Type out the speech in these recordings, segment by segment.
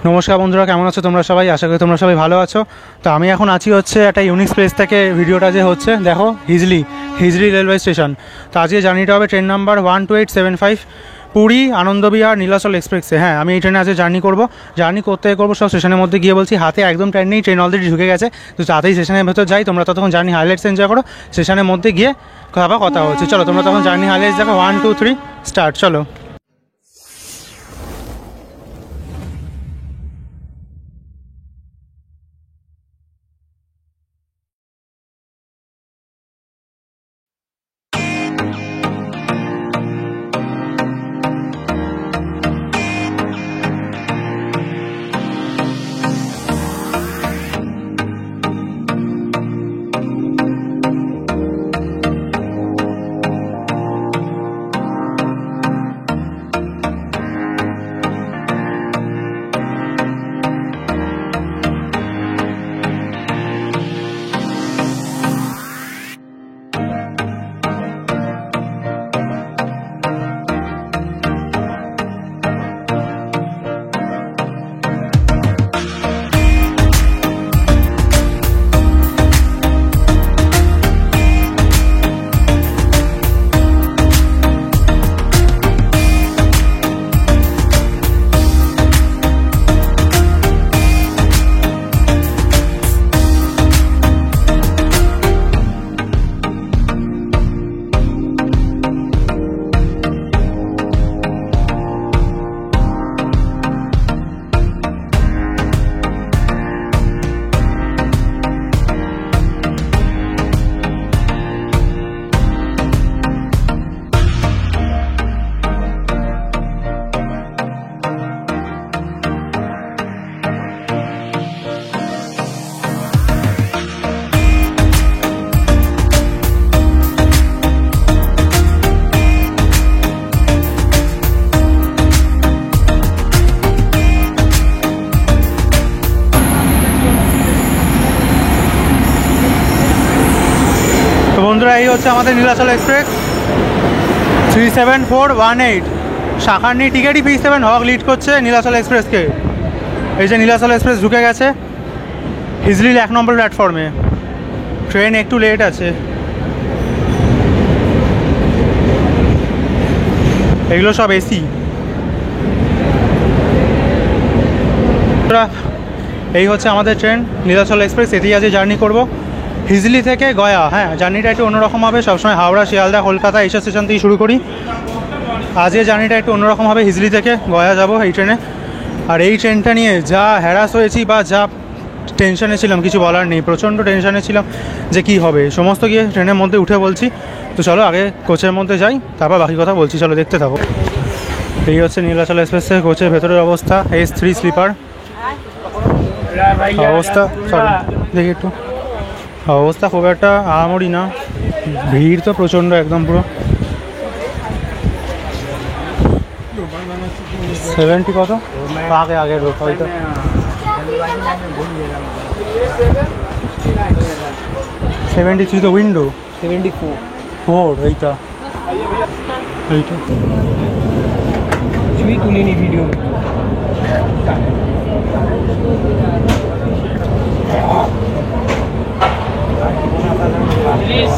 নমস্কার বন্ধুরা, কেমন আছো তোমরা সবাই? আশা করি তোমরা সবাই ভালো আছো। তো আমি এখন আছি হচ্ছে একটা ইউনিক প্লেস থেকে ভিডিওটা যে হচ্ছে, দেখো হিজলি রেলওয়ে স্টেশন। তো আজকে জার্নিটা হবে ট্রেন নাম্বার 12875 পুরী আনন্দবিহার নীলাচল এক্সপ্রেসে। হ্যাঁ, আমি এই ট্রেনে আজকে জার্নি করতে সব স্টেশনের মধ্যে গিয়ে বলছি। হাতে একদম ট্রেন নেই, ট্রেন অলরেডি ঢুকে গেছে। তো তাতেই স্টেশনের ভেতর যাই, তোমরা ততক্ষণ জার্নি হাইলাইটস এনজয় করো। স্টেশনের মধ্যে গিয়ে কথা হচ্ছে। চলো তোমরা তখন জার্নি হাইলাইটস দেখো। 1 2 3 স্টার্ট। চলো। বন্ধুরা, এই হচ্ছে আমাদের নীলাচল এক্সপ্রেস 37418। শাখার নিয়ে টিকেটই P7 হক লিড করছে নীলাচল এক্সপ্রেসকে। এই যে নীলাচল এক্সপ্রেস ঢুকে গেছে হিজলির 1 নম্বর প্ল্যাটফর্মে। ট্রেন একটু লেট আছে। এগুলো সব এসি। এই হচ্ছে আমাদের ট্রেন নীলাচল এক্সপ্রেস। এতেই আজকে জার্নি করব হিজলি থেকে গয়া। হ্যাঁ, জার্নিটা একটু অন্যরকম হবে। সবসময় হাওড়া, শিয়ালদা, কলকাতা এইসব স্টেশন থেকেই শুরু করি। আজকে জার্নিটা একটু অন্যরকম হবে। হিজলি থেকে গয়া যাব এই ট্রেনে। আর এই ট্রেনটা নিয়ে যা হ্যারাস হয়েছি বা যা টেনশনে ছিলাম কিছু বলার নেই। প্রচণ্ড টেনশনে ছিলাম যে কি হবে। সমস্ত গিয়ে ট্রেনের মধ্যে উঠে বলছি। তো চলো আগে কোচের মধ্যে যাই, তারপর বাকি কথা বলছি। চলো দেখতে থাকো। এই হচ্ছে নীলাচল এক্সপ্রেসের কোচের ভেতরের অবস্থা। S3 স্লিপার অবস্থা। সরি, দেখি একটু অবস্থা খুব একটা আহামরি না। ভিড় তো প্রচণ্ড, একদম পুরো 70 কত আগে ঢোক হয়তো 73 তো উইন্ডো 74 এইটা তুই তুলিনি ভিডিও।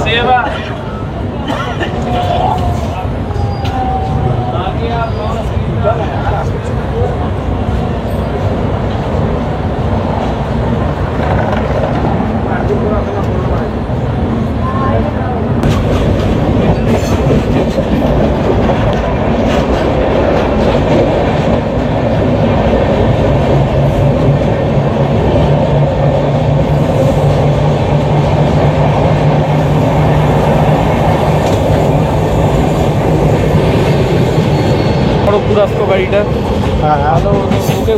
सेवा आगे आप পুরাস্ত গাড়িটা ভালো ওকে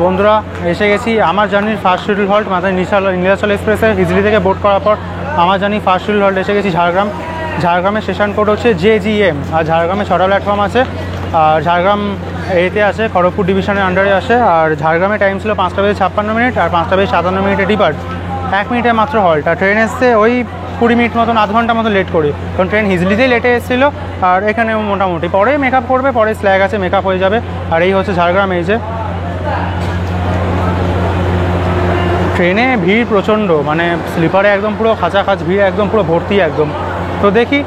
বন্ধুরা এসে গেছি আমার জার্নির ফার্স্ট শিডিউল হল্ট মাথায় নীলাচল এক্সপ্রেসে হিজলি থেকে বোট করার পর আমার জার্নি ফার্স্ট শিডিউল হল্ট এসে গেছি ঝাড়গ্রামের স্টেশন কোড হচ্ছে JGM। আর ঝাড়গ্রামে 6টা প্ল্যাটফর্ম আছে। আর ঝাড়গ্রাম এতে আছে, খড়গপুর ডিভিশনের আন্ডারে আসে। আর ঝাড়গ্রামে টাইম ছিল 5:56 আর 5:57 ডিপার্ট, 1 মিনিটে মাত্র হল্ট। আর ট্রেন এসছে ওই 20 মিনিট মতন, আধ ঘন্টা মতো লেট করে, কারণ ট্রেন হিজলিতেই লেটে এসেছিলো। আর এখানে মোটামুটি পরে মেকআপ করবে, পরে স্ল্যাগ আছে, মেকআপ হয়ে যাবে। আর এই হচ্ছে ঝাড়গ্রাম। এই যে ট্রেনে ভিড় প্রচণ্ড, মানে স্লিপারে একদম পুরো খাঁচাখাচ ভিড়, একদম পুরো ভর্তি একদম। তো দেখি।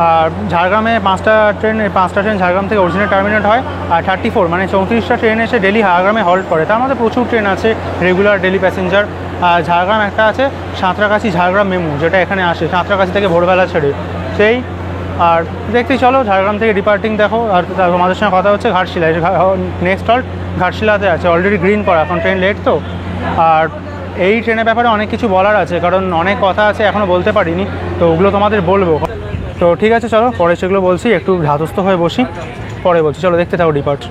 আর ঝাড়গ্রামে 5টা ট্রেন ঝাড়গ্রাম থেকে অরিজিনাল টার্মিনেট হয়। আর 34 মানে 34টা ট্রেন এসে ডেলি ঝাড়গ্রামে হল্ট করে। তার মধ্যে প্রচুর ট্রেন আছে রেগুলার ডেলি প্যাসেঞ্জার। আর ঝাড়গ্রাম একটা আছে সাঁতরাগাছি ঝাড়গ্রাম মেমু, যেটা এখানে আসে সাঁতরাগাছি থেকে ভোরবেলা ছেড়ে সেই। আর দেখতে চলো ঝাড়গ্রাম থেকে ডিপার্টিং দেখো। আর তোমাদের সঙ্গে কথা হচ্ছে ঘাটশিলায়, নেক্সট হল্ট ঘাটশিলাতে আছে, অলরেডি গ্রিন করা, এখন ট্রেন লেট তো। আর এই ট্রেনের ব্যাপারে অনেক কিছু বলার আছে, কারণ অনেক কথা আছে এখনও বলতে পারিনি, তো ওগুলো তোমাদের বলবো। তো ঠিক আছে চলো, পরে সেগুলো বলছি, একটু ধাতস্থ হয়ে বসি, পরে বলছি। চলো দেখতে থাকো ডিপার্ট।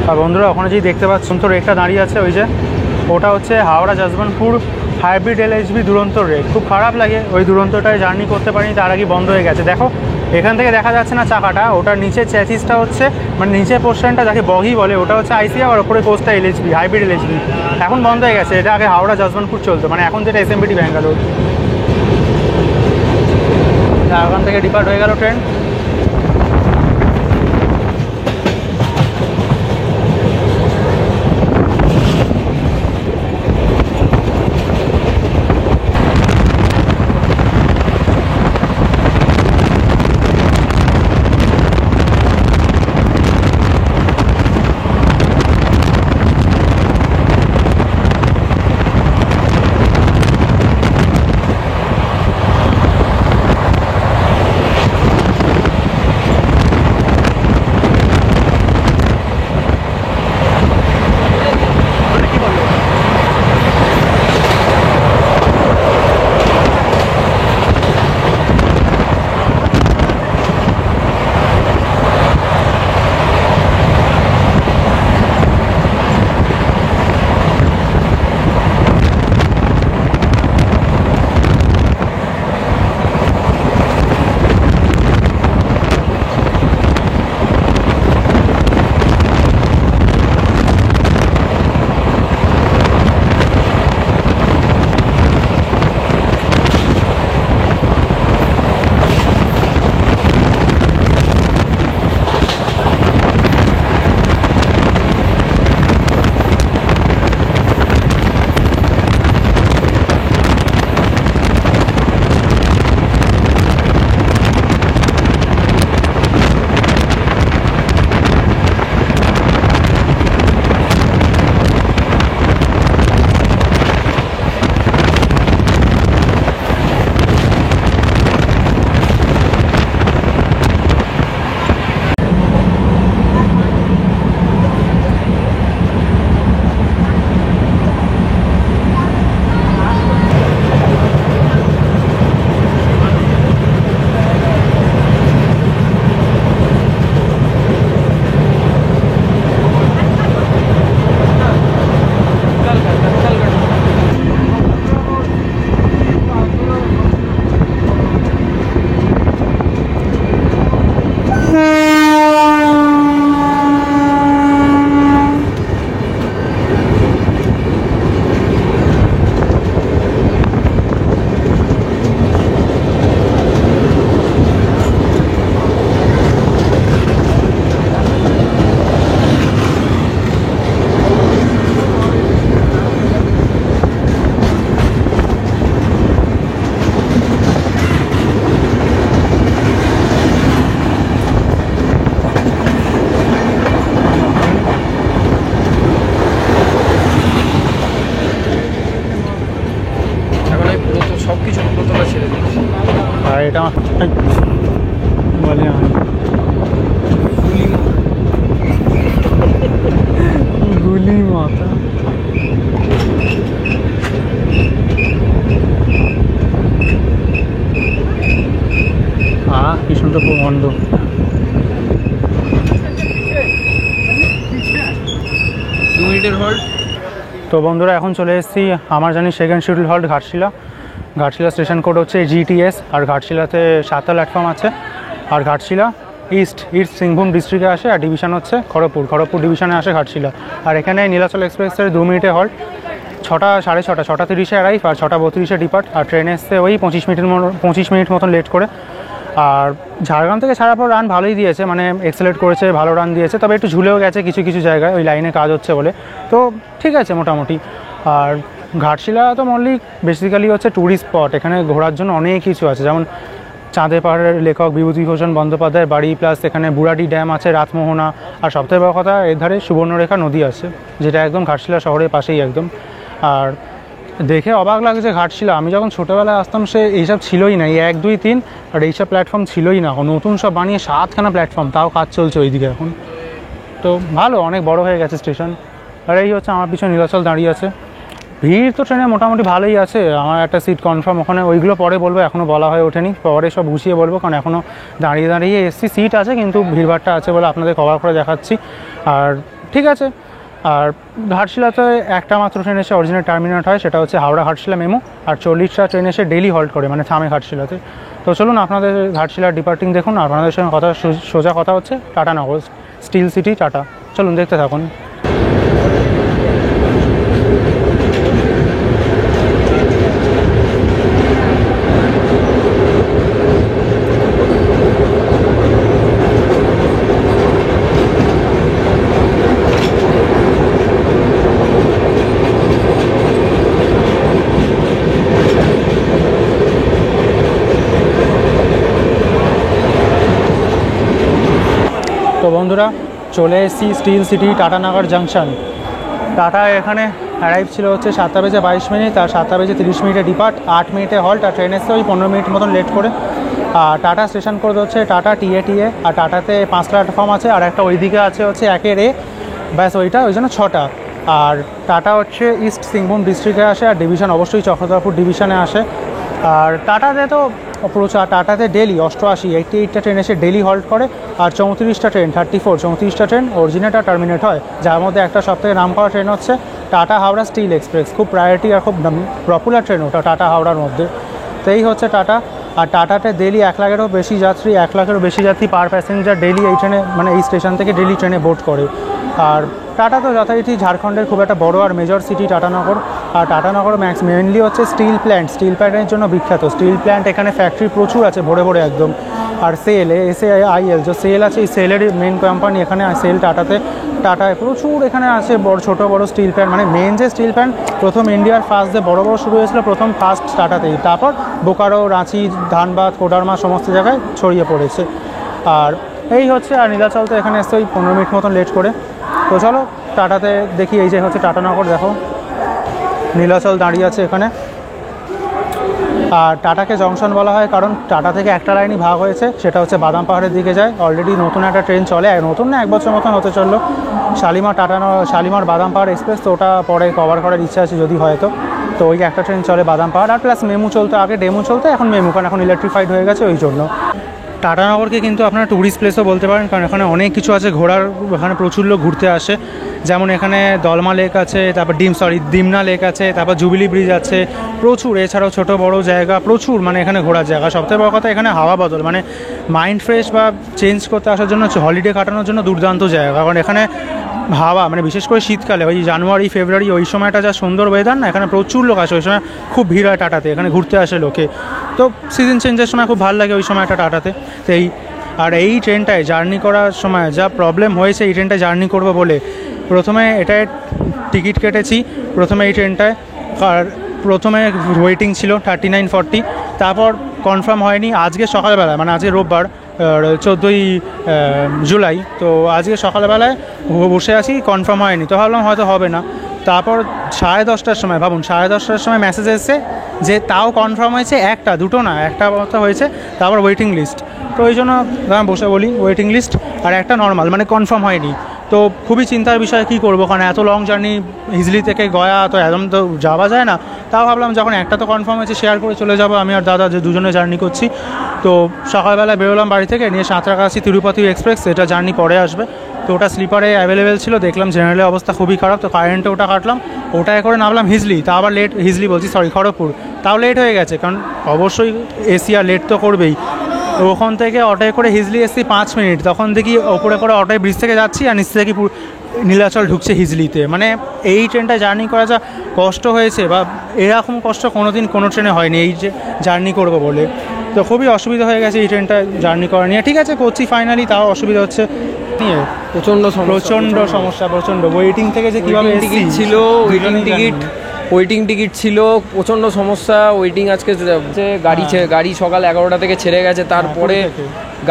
আর বন্ধুরা ওখানে যেই দেখতে পাচ্ছেন তো রেকটা দাঁড়িয়ে আছে, ওই যে ওটা হচ্ছে হাওড়া যশবন্তপুর হাইব্রিড LHB দুরন্ত রেক। খুব খারাপ লাগে, ওই দুরন্তটায় জার্নি করতে পারিনি, তার আগে বন্ধ হয়ে গেছে। দেখো এখান থেকে দেখা যাচ্ছে না চাকাটা, ওটার নিচের চ্যাসিসটা হচ্ছে, মানে নিচের পোর্শনটা যাকে বগি বলে, ওটা হচ্ছে ICA, আর ওপরে কোচটা LHB হাইব্রিড LHB। এখন বন্ধ হয়ে গেছে, এটা আগে হাওড়া যশবন্তপুর চলতো, মানে এখন যেটা SMBT ব্যাঙ্গালোর। ওখান থেকে ডিপার্ট হয়ে গেল ট্রেন। এটা বলে গুলি মাথা। কি সুন্দর পর্যন্ত বন্ধ। তো বন্ধুরা এখন চলে এসেছি আমার জানি second schedule halt Ghatshila. Ghatshila station code হচ্ছে GTS, আর ঘাটশিলাতে 7টা প্ল্যাটফর্ম আছে। আর ঘাটশিলা ইস্ট সিংভূম ডিস্ট্রিক্টে আসে, আর ডিভিশন হচ্ছে খড়গপুর ডিভিশনে আসে ঘাটশিলা। আর এখানে নীলাচল এক্সপ্রেসের 2 মিনিটে হল্ট, 6টা 6:30 6:30 অ্যারাইভ আর 6:32 ডিপার্ট। আর ট্রেনে এসছে ওই 25 মিনিট মতন লেট করে। আর ঝাড়গ্রাম থেকে ছাড়ার পর রান ভালোই দিয়েছে, মানে এক্সেলেট করেছে, ভালো রান দিয়েছে, তবে একটু ঝুলেও গেছে কিছু জায়গায়, ওই লাইনে কাজ হচ্ছে বলে। তো ঠিক আছে মোটামুটি। আর ঘাটশিলা তো মল্লিক বেসিক্যালি হচ্ছে ট্যুরিস্ট স্পট, এখানে ঘোরার জন্য অনেক কিছু আছে, যেমন চাঁদের পাহাড়ের লেখক বিভূতিভূষণ বন্দ্যোপাধ্যায়ের বাড়ি, প্লাস এখানে বুড়াডি ড্যাম আছে, রাতমোহনা, আর সবথেকে বড় কথা এর ধারে সুবর্ণরেখা নদী আছে, যেটা একদম ঘাটশিলা শহরের পাশেই একদম। আর দেখে অবাক লাগছে ঘাটশিলা, আমি যখন ছোটোবেলায় আসতাম সে এইসব ছিলই না, এই 1 2 3 আর এইসব প্ল্যাটফর্ম ছিলই না, নতুন সব বানিয়ে 7খানা প্ল্যাটফর্ম, তাও কাজ চলছে ওইদিকে এখন। তো ভালো, অনেক বড় হয়ে গেছে স্টেশন। আর এই হচ্ছে আমার পিছনে নীলাচল দাঁড়িয়ে আছে। ভিড় তো ট্রেনে মোটামুটি ভালোই আছে, আমার একটা সিট কনফার্ম ওখানে, ওইগুলো পরে বলবো, এখনও বলা হয়ে ওঠেনি, পরে সব গুছিয়ে বলবো, কারণ এখনও দাঁড়িয়ে এসছি, সিট আছে কিন্তু ভিড়ভাড়টা আছে বলে আপনাদের কভার করে দেখাচ্ছি। আর ঠিক আছে। আর ঘাটশিলাতে একটা মাত্র ট্রেন এসে অরিজিনাল টার্মিনেট হয়, সেটা হচ্ছে হাওড়া ঘাটশিলা মেমো, আর 40টা ট্রেন এসে ডেলি হল্ট করে, মানে থামে ঘাটশিলাতে। তো চলুন আপনাদের ঘাটশিলার ডিপার্টিং দেখুন। আর আপনাদের সঙ্গে সোজা কথা হচ্ছে টাটানগর, স্টিল সিটি টাটা। চলুন দেখতে থাকুন। তো বন্ধুরা চলে এসেছি still city Tatanagar junction. Tata এখানে অ্যারাইভ ছিল হচ্ছে 7:22, আর 7:30 ডিপার্ট, 8 মিনিটে হল্ট, আর ট্রেন এসছে ওই 15 মিনিট মতন লেট করে। আর টাটা স্টেশন কোড হচ্ছে টাটা TA, আর টাটাতে 5টা প্ল্যাটফর্ম আছে, আর একটা ওইদিকে আছে হচ্ছে 1 A, ব্যাস ওই জন্য 6টা। আর টাটা হচ্ছে ইস্ট সিংভূম ডিস্ট্রিক্টে আসে, আর ডিভিশন অবশ্যই চক্রধরপুর ডিভিশনে আসে। আর টাটাতে তো প্রচুর, টাটাতে ডেলি 88-88টা ট্রেন এসে ডেলি হল্ট করে, আর 34টা ট্রেন 34-34টা ট্রেন অরিজিনেট আর টার্মিনেট হয়, যার মধ্যে একটা সবথেকে নাম করা ট্রেন হচ্ছে টাটা হাওড়া স্টিল এক্সপ্রেস, খুব প্রায়োরিটি আর খুব পপুলার ট্রেন ওটা টাটা হাওড়ার মধ্যে। তো এই হচ্ছে টাটা। আর টাটাতে ডেলি 1 লাখেরও বেশি যাত্রী পার প্যাসেঞ্জার ডেলি এই ট্রেনে, মানে এই স্টেশন থেকে ডেলি ট্রেনে বোর্ড করে। আর টাটা তো যথারীতি ঝাড়খণ্ডের খুব একটা বড় আর মেজর সিটি টাটানগর। আর টাটানগর মেনলি হচ্ছে স্টিল প্ল্যান্টের জন্য বিখ্যাত। স্টিল প্ল্যান্ট এখানে ফ্যাক্টরি প্রচুর আছে, ভরে একদম। আর SAIL যে সেল আছে, এই সেলের মেন কোম্পানি এখানে, সেল টাটায় প্রচুর এখানে আছে ছোটো বড় স্টিল প্ল্যান্ট। মানে মেন যে স্টিল প্ল্যান্ট প্রথম ইন্ডিয়ার ফার্স্ট যে বড় শুরু হয়েছিল ফার্স্ট টাটাতেই, তারপর বোকারো, রাঁচি, ধানবাদ, কোডারমা সমস্ত জায়গায় ছড়িয়ে পড়েছে। আর এই হচ্ছে, আর নীলাচল তো এখানে এসছে ওই 15 মিনিট মতন লেট করে। তো চলো টাটাতে দেখি, এই যে হচ্ছে টাটানগর, দেখো নীলাচল দাঁড়িয়ে আছে এখানে। আর টাটাকে জংশন বলা হয় কারণ টাটা থেকে একটা লাইনই ভাগ হয়েছে, সেটা হচ্ছে বাদাম পাহাড়ের দিকে যায়। অলরেডি নতুন একটা ট্রেন চলে, নতুন না 1 বছর মতন হতে চললো, শালিমার বাদাম পাহাড় এক্সপ্রেস। তো ওটা পরে কভার করার ইচ্ছা আছে যদি হয়তো। তো ওই একটা ট্রেন চলে বাদাম পাহাড়, আর প্লাস মেমু চলতো, আগে ডেমো চলতো, এখন মেমু, কারণ এখন ইলেকট্রিফাইড হয়ে গেছে ওই জন্য। টাটানগরকে কিন্তু আপনারা ট্যুরিস্ট প্লেসও বলতে পারেন, কারণ এখানে অনেক কিছু আছে ঘোরার, এখানে প্রচুর লোক ঘুরতে আসে। যেমন এখানে দলমা লেক আছে, তারপর ডিমনা লেক আছে, তারপর জুবিলি ব্রিজ আছে, প্রচুর। এছাড়াও ছোটো বড়ো জায়গা প্রচুর, মানে এখানে ঘোরার জায়গা। সবথেকে বড় কথা এখানে হাওয়া বদল, মানে মাইন্ড ফ্রেশ বা চেঞ্জ করতে আসার জন্য, হলিডে কাটানোর জন্য দুর্দান্ত জায়গা। কারণ এখানে হাওয়া, মানে বিশেষ করে শীতকালে ওই জানুয়ারি ফেব্রুয়ারি ওই সময়টা যা সুন্দর ওয়েদার না, এখানে প্রচুর লোক আসে, ওই সময় খুব ভিড় হয় টাটাতে, এখানে ঘুরতে আসে লোকে। তো সিজন চেঞ্জের সময় খুব ভালো লাগে ওই সময়টা টাটাতে। তো এই ট্রেনটায় জার্নি করার সময় যা প্রবলেম হয়েছে, এই ট্রেনটায় জার্নি করবো বলে প্রথমে এটায় টিকিট কেটেছি, প্রথমে এই ট্রেনটায়। আর প্রথমে ওয়েটিং ছিল 3940, তারপর কনফার্ম হয়নি। আজকে সকালবেলা, মানে আজকে রোববার 14ই জুলাই, তো আজকে সকালবেলায় বসে আছি, কনফার্ম হয়নি, তো ভাবলাম হয়তো হবে না। তারপর 10:30টার সময়, ভাবুন 10:30টার সময় মেসেজ এসেছে যে তাও কনফার্ম হয়েছে, একটা দুটো না, একটা কথা হয়েছে। তারপর ওয়েটিং লিস্ট, তো ওই জন্য বসে বলি ওয়েটিং লিস্ট, আর একটা নর্মাল, মানে কনফার্ম হয়নি। তো খুবই চিন্তার বিষয় কী করবো, কারণ এত লং জার্নি হিজলি থেকে গয়া তো একদম তো যাওয়া যায় না। তাও ভাবলাম যখন একটা তো কনফার্ম হয়েছে শেয়ার করে চলে যাবো আমি আর দাদা, যে দুজনে জার্নি করছি। তো সকালবেলা বেরোলাম বাড়ি থেকে, নিয়ে সাঁতরাগাছি তিরুপতি এক্সপ্রেস, এটা জার্নি পরে আসবে। তো ওটা স্লিপারে অ্যাভেলেবেল ছিল, দেখলাম জেনারেলের অবস্থা খুবই খারাপ, তো কারেন্টে ওটা কাটলাম। ওটায় করে নামলাম হিজলি, তা আবার লেট, হিজলি বলছি সরি খড়গপুর, তাও লেট হয়ে গেছে, কারণ অবশ্যই এসি আর লেট তো করবেই। তো ওখান থেকে অটোয় করে হিজলি এসছি 5 মিনিট, তখন দেখি ওপরে করে অটোয় ব্রিজ থেকে যাচ্ছি আর নিচ থেকে নীলাচল ঢুকছে হিজলিতে। মানে এই ট্রেনটা জার্নি করা যা কষ্ট হয়েছে, বা এরকম কষ্ট কোনো দিন কোনো ট্রেনে হয়নি এই যে জার্নি করবো বলে। তো খুবই অসুবিধা হয়ে গেছে এই ট্রেনটা জার্নি করা নিয়ে। ঠিক আছে করছি ফাইনালি, তাও অসুবিধা হচ্ছে নিয়ে, প্রচণ্ড সমস্যা প্রচণ্ড। ওয়েটিং থেকে যে কীভাবে টিকিট ছিল, ওয়েটিং টিকিট ছিল, প্রচণ্ড সমস্যা। ওয়েটিং আজকে যে গাড়ি সকাল 11টা থেকে ছেড়ে গেছে, তারপরে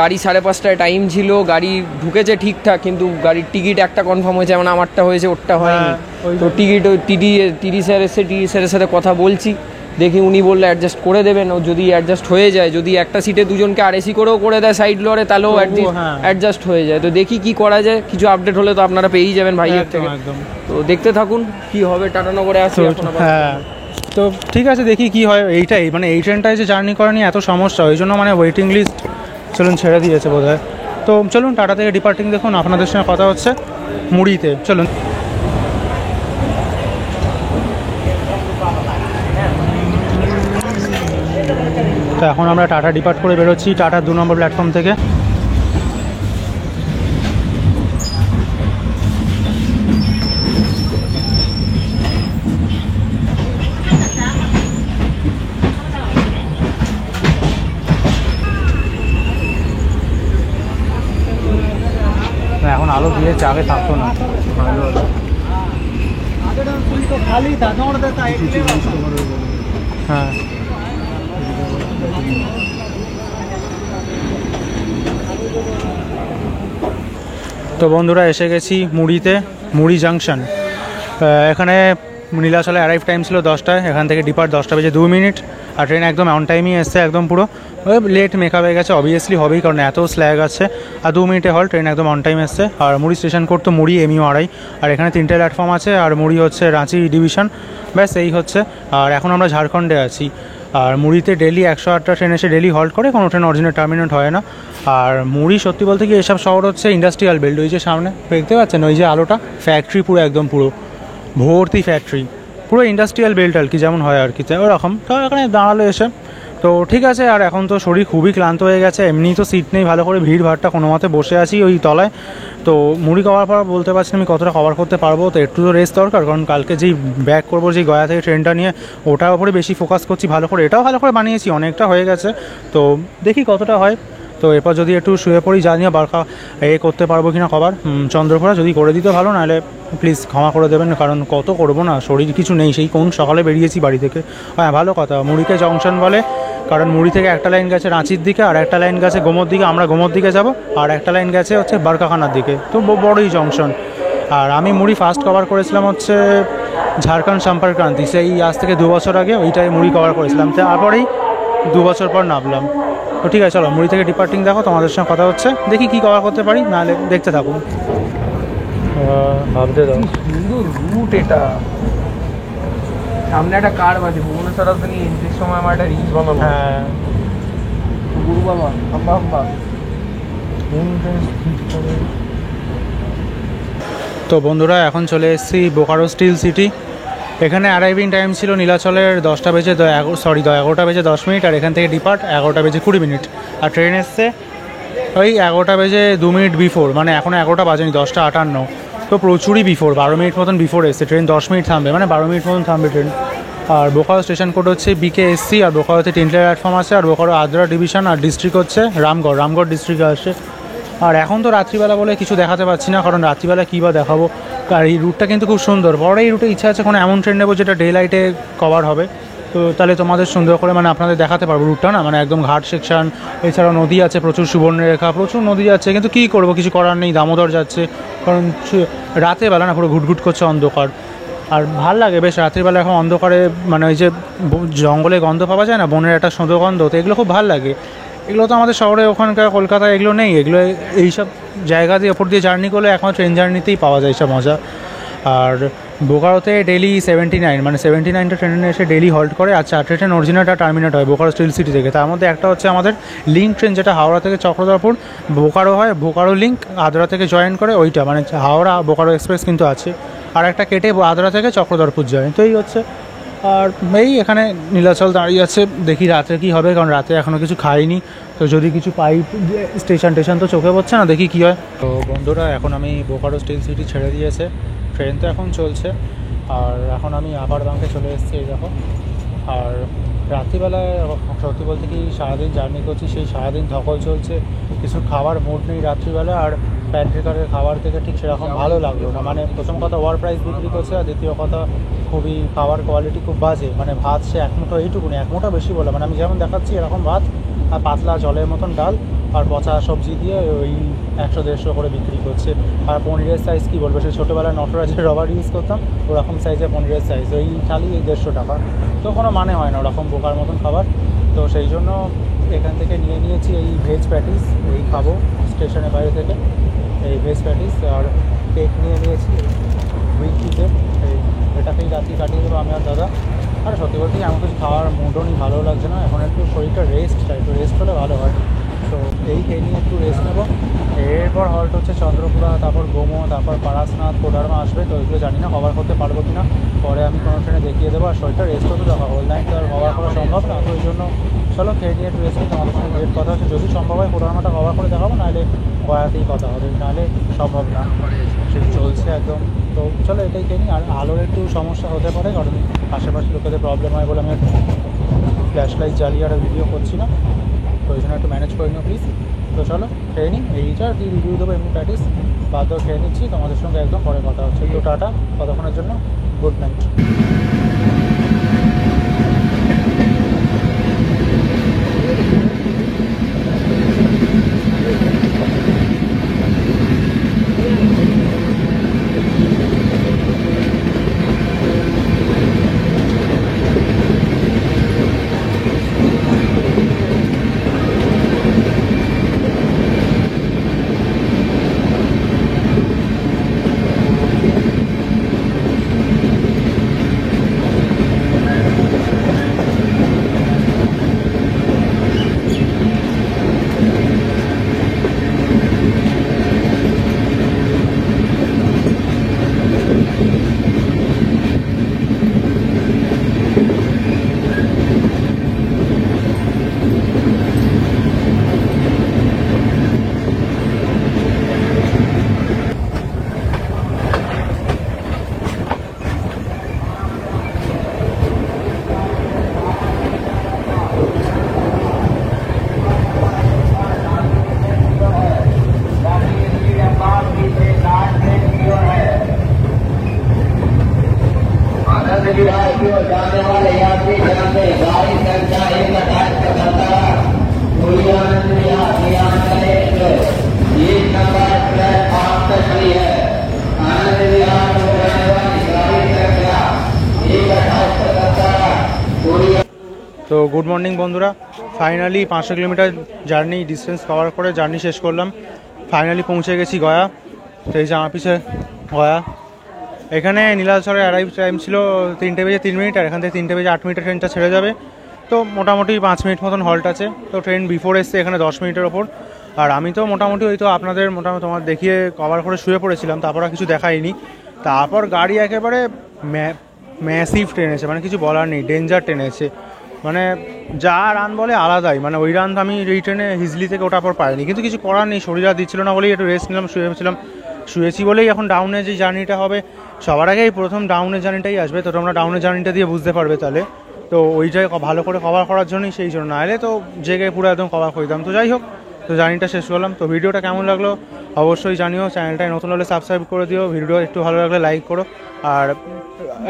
গাড়ি 5:30টায় টাইম ছিল, গাড়ি ঢুকেছে ঠিকঠাক, কিন্তু গাড়ির টিকিট একটা কনফার্ম হয়েছে, যেমন আমারটা হয়েছে, ওরটা হয়নি। তো টিকিট ওই টিডি স্যার এসে, টিডি স্যারের সাথে কথা বলছি, দেখি উনি বললে অ্যাডজাস্ট করে দেবেন। ও যদি অ্যাডজাস্ট হয়ে যায়, যদি একটা সিটে দুজনকে আর এসি করেও করে দেয় সাইড লরে, তাহলেও অ্যাডজাস্ট হয়ে যায়। তো দেখি কি করা যায়, কিছু আপডেট হলে তো আপনারা পেয়েই যাবেন ভাইয়ের থেকে। তো দেখতে থাকুন কি হবে, টাটানগরে আসি এখন। হ্যাঁ তো ঠিক আছে দেখি কি হয়। এইটাই মানে এই ট্রেনটায় যে জার্নি করা নিয়ে এত সমস্যা, ওই জন্য মানে ওয়েটিং লিস্ট চলুন ছেড়ে দিয়েছে বোধহয়। তো চলুন টাটা থেকে ডিপার্টিং দেখুন, আপনাদের সঙ্গে কথা হচ্ছে মুড়িতে, চলুন। তো এখন আমরা টাটা ডিপার্ট করে বেরোচ্ছি, টাটা 2 নম্বর প্ল্যাটফর্ম থেকে। এখন আলো দিয়েছে, আগে থাকতো না। হ্যাঁ তো বন্ধুরা এসে গেছি মুড়িতে, মুড়ি জাংশন। এখানে নীলাচলে অ্যারাইভ টাইম ছিল 10টায়, এখান থেকে ডিপার্ট 10টা বেজে 2 মিনিট। আর ট্রেন একদম অন টাইমই এসছে, একদম পুরো লেট মেকআপ হয়ে গেছে, অবভিয়াসলি হবেই, কারণ এত স্ল্যাগ আছে। আর 2 মিনিটে হল, ট্রেন একদম অন টাইম এসছে। আর মুড়ি স্টেশন কোড তো মুড়ি MU2। আর এখানে 3টে প্ল্যাটফর্ম আছে, আর মুড়ি হচ্ছে রাঁচি ডিভিশন, ব্যাস এই হচ্ছে। আর এখন আমরা ঝাড়খণ্ডে আছি। আর মুড়িতে ডেলি 108টা ট্রেন এসে ডেলি হল্ট করে, কোনো ট্রেন অরিজিনাল টার্মিনেট হয় না। আর মুড়ি সত্যি বলতে কি এসব শহর হচ্ছে ইন্ডাস্ট্রিয়াল বেল্ট, ওই যে সামনে দেখতে পাচ্ছেন ওই যে আলোটা, ফ্যাক্টরি পুরো একদম পুরো ভর্তি ফ্যাক্টরি, পুরো ইন্ডাস্ট্রিয়াল বেল্ট আর কি, যেমন হয় আর কি ওরকম। তো এখানে দাঁড়ালো এসে, তো ঠিক আছে। আর এখন তো শরীর খুবই ক্লান্ত হয়ে গেছে, এমনি তো সিট নেই ভালো করে, ভিড় ভাড়টা কোনো মতে বসে আছি ওই তলায়। তো মুড়ি কভার পর বলতে পারছি না আমি কতটা কভার করতে পারবো, তো একটু তো রেস্ট দরকার, কারণ কালকে যেই ব্যাক করবো যেই গয়া থেকে ট্রেনটা নিয়ে, ওটার উপরে বেশি ফোকাস করছি ভালো করে। এটাও ভালো করে বানিয়েছি, অনেকটা হয়ে গেছে, তো দেখি কতটা হয়। তো এরপর যদি একটু শুয়ে পড়ি, জানি না বারকা করতে পারবো কিনা কভার, চন্দ্রকোনা যদি করে দিতে ভালো, নাহলে প্লিজ ক্ষমা করে দেবেন, কারণ কত করবো না, শরীর কিছু নেই, সেই কোন সকালে বেরিয়েছি বাড়ি থেকে। হ্যাঁ ভালো কথা, মুড়িকে জংশন বলে, কারণ মুড়ি থেকে একটা লাইন গেছে রাঁচির দিকে, আর একটা লাইন গেছে গোমোর দিকে, আমরা গোমোর দিকে যাব, আর একটা লাইন গেছে হচ্ছে বারকাখানার দিকে, তো বড়ই জংশন। আর আমি মুড়ি ফার্স্ট কভার করেছিলাম হচ্ছে ঝাড়খণ্ড সম্পর্ক ক্রান্তি, সেই আজ থেকে 2 বছর আগে ওইটাই মুড়ি কভার করেছিলাম, তারপরেই 2 বছর পর নামলাম। তো ঠিক আছে চলো মুড়ি থেকে ডিপার্টিং দেখো, তোমাদের সঙ্গে কথা হচ্ছে, দেখি কী কভার করতে পারি, নাহলে দেখতে থাকুন। ভাবতে দাও, সুন্দর রুট এটা। সামনে একটা কার বাজে, ভুবনেশ্বর রাজধানী এন্ট্রির সময় আমার একটা রিচ বানাবো। হ্যাঁ গুরু বাবা হাম্বা হাম্বা। তো বন্ধুরা এখন চলে এসেছি বোকারো স্টিল সিটি। এখানে অ্যারাইভিং টাইম ছিল নীলাচলের 10টা বেজে 11টা বেজে 10 মিনিট, আর এখান থেকে ডিপার্ট 11টা বেজে 20 মিনিট। আর ট্রেন এসছে ওই 11টা বেজে 2 মিনিট বিফোর, মানে এখনও 11টা বাজেনি, 10:58। তো প্রচুরই বিফোর, 12 মিনিট মতন বিফোর এসছে। ট্রেন 10 মিনিট থামবে, মানে 12 মিনিট মতন থামবে ট্রেন। আর বোকারো স্টেশন কোড হচ্ছে BKSC, আর বোকারোতে 3টে প্ল্যাটফর্ম আছে। আর বোকারো আদ্রা ডিভিশন, আর ডিস্ট্রিক্ট হচ্ছে রামগড় ডিস্ট্রিক্টে আসছে। আর এখন তো রাত্রিবেলা বলে কিছু দেখাতে পারছি না, কারণ রাত্রিবেলা কী বা দেখাবো। আর এই রুটটা কিন্তু খুব সুন্দর, পরে এই রুটে ইচ্ছা আছে কোনো এমন ট্রেন নেবো যেটা ডে লাইটে কভার হবে, তো তাহলে তোমাদের সুন্দর করে মানে আপনাদের দেখাতে পারবো রুটটা, না মানে একদম ঘাট সেকশন, এছাড়াও নদী আছে প্রচুর, সুবর্ণরেখা, প্রচুর নদী যাচ্ছে, কিন্তু কী করবো, কিছু করার নেই, দামোদর যাচ্ছে, কারণ রাতে বেলা না পুরো ঘুটঘুট করছে অন্ধকার। আর ভাল লাগে বেশ রাত্রিবেলা এখন অন্ধকারে, মানে ওই যে জঙ্গলে গন্ধ পাওয়া যায় না, বনের একটা সুন্দর গন্ধ, তো এগুলো খুব ভাল লাগে। এগুলো তো আমাদের শহরে ওখানকার কলকাতায় এগুলো নেই, এগুলো এইসব জায়গা দিয়ে ওপর দিয়ে জার্নি করলে একমাত্র ট্রেন জার্নিতেই পাওয়া যায় সব মজা। আর বোকারোতে ডেলি 79 মানে 79টা ট্রেনে এসে ডেলি হল্ট করে। আর 4টে ট্রেন অরিজিনালটা টার্মিনেট হয় বোকারো স্টিল সিটি থেকে। তার মধ্যে একটা হচ্ছে আমাদের লিঙ্ক ট্রেন, যেটা হাওড়া থেকে চক্রধরপুর বোকারো হয়, বোকারো লিঙ্ক আদ্রা থেকে জয়েন করে ওইটা, মানে হাওড়া বোকারো এক্সপ্রেস কিন্তু আছে। আর একটা কেটে আদ্রা থেকে চক্রধরপুর যায়, তো এই হচ্ছে। আর এই এখানে নীলাচল দাঁড়িয়ে আছে, দেখি রাতে কী হবে, কারণ রাতে এখনও কিছু খাইনি। তো যদি কিছু পাই স্টেশন টেশন তো চোখে পড়ছে না, দেখি কী হয়। তো বন্ধুরা এখন আমি বোকারো স্টিল সিটি ছেড়ে দিয়েছে, ট্রেন তো এখন চলছে। আর এখন আমি আবার ব্যাংকে চলে এসেছি, এই দেখো। আর রাত্রিবেলায় সত্যি বলতে কি সারাদিন জার্নি করছি, সেই সারাদিন ধকল চলছে, কিছু খাবার মুড নেই রাত্রিবেলা। আর প্যান্ট্রিকারের খাবার থেকে ঠিক সেরকম ভালো লাগলো না। মানে প্রথম কথা ওভার প্রাইস বিক্রি করছে, আর দ্বিতীয় কথা খুবই খাবার কোয়ালিটি খুব বাজে। মানে ভাত সে এক মুঠো, এইটুকুনি এক মুঠো বেশি বলে, মানে আমি যেমন দেখাচ্ছি এরকম ভাত আর পাতলা জলের মতন ডাল আর পচা সবজি দিয়ে ওই 100-150 করে বিক্রি করছে। আর পনিরের সাইজ কী বলবো, সেই ছোটোবেলায় নটরাজের রবার ইউজ করতাম, ওরকম সাইজের পনিরের সাইজ, ওই খালি 150 টাকা। তো কোনো মানে হয় না ওরকম বোকার মতন খাবার। তো সেই জন্য এখান থেকে নিয়েছি এই ভেজ প্যাটিস, এই খাবো স্টেশনের বাইরে থেকে এই ভেজ প্যাটিস। আর কেক নিয়েছি উইকিতে, এটাকেই রাত্রি কাটিয়ে দেবো আমি আর দাদা। আর সত্যি বলতে এমন কিছু খাওয়ার মুডও নেই, ভালো লাগছে না এখন, একটু শরীরটা রেস্ট চাই, একটু রেস্ট হলে ভালো হয়। তো এই খেয়ে নিয়ে একটু রেস্ট নেবো। এরপর হল্ট হচ্ছে চন্দ্রপুরা, তারপর গোমো, তারপর পারাসনাথ, কোডারমা আসবে। তো ওইগুলো জানি না কভার করতে পারবো কি না, পরে আমি কোনো ট্রেনে দেখিয়ে দেবো। আর শরীরটা রেস্ট হতে দেখা, হোল নাইট তো আর কভার করা সম্ভব না। তো ওই জন্য চলো খেয়ে নিয়ে একটু রেস্ট নিতে, আমাদের সঙ্গে লেট কথা হচ্ছে। যদি সম্ভব হয় কোডারমাটা কভার করে দেখাবো, নাহলে গয়াতেই কথা হবে, নাহলে সম্ভব না, সেই চলছে একদম। তো চলো এটাই খেয়ে নিই। আর আলোর একটু সমস্যা হতে পারে, কারণ আশেপাশে লোকেদের প্রবলেম হয় বলে আমি ফ্ল্যাশ লাইট জ্বালিয়ে আর ভিডিও করছি না, তো ওই জন্য একটু ম্যানেজ করে নিও প্লিজ। তো চলো খেয়ে নিই, এইটা আর কি রিভিউ দেবো এমনি প্র্যাকটিস বাদ খেয়ে নিচ্ছি, তোমাদের সঙ্গে একদম পরে কথা হচ্ছে। তো টাটা, ততক্ষণের জন্য গুড নাইট। जाने वाले यात्री जाने गाड़ी संख्या 128 आनंद विहार एक नंबर प्लेटफॉर्म पर खड़ी है। आनंद विहार को जाने वाली गाड़ी संख्या 128 তো গুড মর্নিং বন্ধুরা, finally 500 kilometre journey distance cover করে জার্নি শেষ করলাম। ফাইনালি পৌঁছে গেছি গয়া। তো এই যে আমার পিছে গয়া। এখানে নীলাচলের অ্যারাইভ টাইম ছিল 3:03, আর এখান থেকে 3:08 ট্রেনটা ছেড়ে যাবে। তো মোটামুটি 5 মিনিট মতন হল্ট আছে। তো ট্রেন বিফোর এসছে এখানে 10 মিনিটের ওপর। আর আমি তো মোটামুটি ওই তো আপনাদের মোটামুটি তোমার দেখিয়ে কভার করে শুয়ে পড়েছিলাম, তারপর আর কিছু দেখাইনি। তারপর গাড়ি একেবারে ম্যাসিভ ট্রেনেছে, মানে কিছু বলার নেই, ডেঞ্জার ট্রেনেছে। মানে যা রান বলে আলাদাই, মানে ওই রান আমি এই ট্রেনে হিজলি থেকে ওঠার পর পাইনি, কিন্তু কিছু করার নেই, শরীর আর দিচ্ছিল না বলেই একটু রেস্ট নিলাম, শুয়েছি বলেই এখন ডাউনে যে জার্নিটা হবে, সবার আগে এই প্রথম ডাউনের জার্নিটাই আসবে। তো তোমরা ডাউনের জার্নিটা দিয়ে বুঝতে পারবে তাহলে। তো ওইটাই ভালো করে কভার করার জন্যই, সেই জন্য, না হলে তো জেগে পুরো একদম কভার করে দিতাম। তো যাই হোক, তো জার্নিটা শেষ করলাম। তো ভিডিওটা কেমন লাগলো অবশ্যই জানিও, চ্যানেলটায় নতুন হলে সাবস্ক্রাইব করে দিও, ভিডিও একটু ভালো লাগলে লাইক করো। আর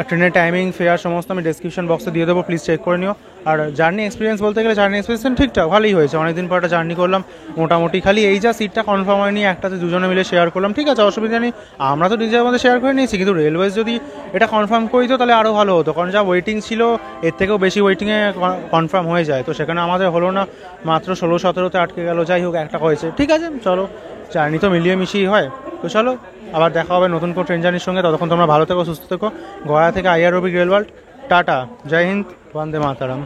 ট্রেনের টাইমিং ফেয়ার সমস্ত আমি ডেসক্রিপশন বক্সে দিয়ে দেবো, প্লিজ চেক করে নিও। আর জার্নি এক্সপিরিয়েন্স বলতে গেলে জার্নি এক্সপিরিয়েন্স ঠিকঠাক ভালোই হয়েছে, অনেকদিন পর একটা জার্নি করলাম মোটামুটি। খালি এই যা সিটটা কনফার্ম হয়নি, একটাতে দুজনে মিলে শেয়ার করলাম, ঠিক আছে অসুবিধা নেই, আমরা তো নিজের মধ্যে শেয়ার করে নিয়েছি। কিন্তু রেলওয়েজ যদি এটা কনফার্ম করে দিত তাহলে আরও ভালো হতো, কারণ যা ওয়েটিং ছিল এর থেকেও বেশি ওয়েটিংয়ে কনফার্ম হয়ে যায়, তো সেখানে আমাদের হলো না, মাত্র 16-17তে আটকে গেল। যাই হোক একটা হয়েছে, ঠিক আছে চলো, জার্নি তো মিলিয়ে মিশিয়ে হয়। তো চলো আবার দেখা হবে নতুন কোনো ট্রেন জার্নির সঙ্গে, ততক্ষণ তোমরা ভালো থেকো সুস্থ থেকো। গয়া থেকে IROB রেলওয়ার্ল্ড, টাটা, জয় হিন্দ, বন্দে মাতারাম।